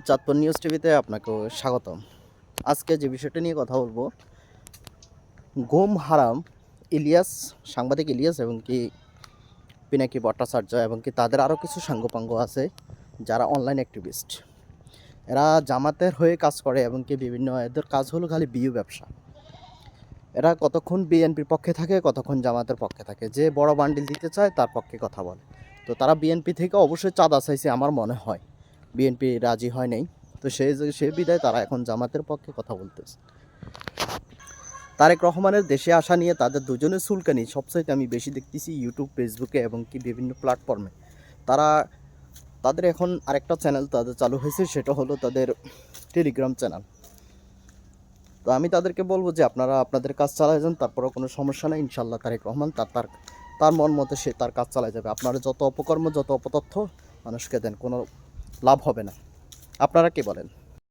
Chandpur news টিভিতে আপনাকে স্বাগতম। আজকে যে বিষয়টা নিয়ে কথা বলবো, গুম হারাম ইলিয়াস, সাংবাদিক ইলিয়াস এবং কি পিনাকি ভট্টাচার্য এবং কি তাদের আরও কিছু সাঙ্গপাঙ্গ আছে যারা অনলাইন অ্যাক্টিভিস্ট। এরা জামাতের হয়ে কাজ করে এবং কি বিভিন্ন এদের কাজ হলো খালি বিউ ব্যবসা। এরা কতক্ষণ বিএনপির পক্ষে থাকে, কতক্ষণ জামাতের পক্ষে থাকে। যে বড় বান্ডিল দিতে চায় তার পক্ষে কথা বলে। তো তারা বিএনপি থেকে অবশ্যই চাঁদা চাইছে আমার মনে হয়, বিএনপি রাজি হয় নাই। তো সে বিদায় তারা এখন জামাতের পক্ষে কথা বলতেছে। তারেক রহমানের দেশে আসা নিয়ে তাদের দুজনের চুলকানি সবচাইতে আমি বেশি দেখতেছি ইউটিউব, ফেসবুকে এবং কি বিভিন্ন প্ল্যাটফর্মে। তাদের এখন আরেকটা চ্যানেল তাদের চালু হয়েছে, সেটা হলো তাদের টেলিগ্রাম চ্যানেল। তো আমি তাদেরকে বলবো যে আপনারা আপনাদের কাজ চালায় যান, তারপরেও কোনো সমস্যা নেই। ইনশাল্লাহ তারেক রহমান তার মন মতো সে তার কাজ চালায় যাবে। আপনারা যত অপকর্ম, যত অপতথ্য মানুষকে দেন, কোনো লাভ হবে না। আপনারা কি বলেন?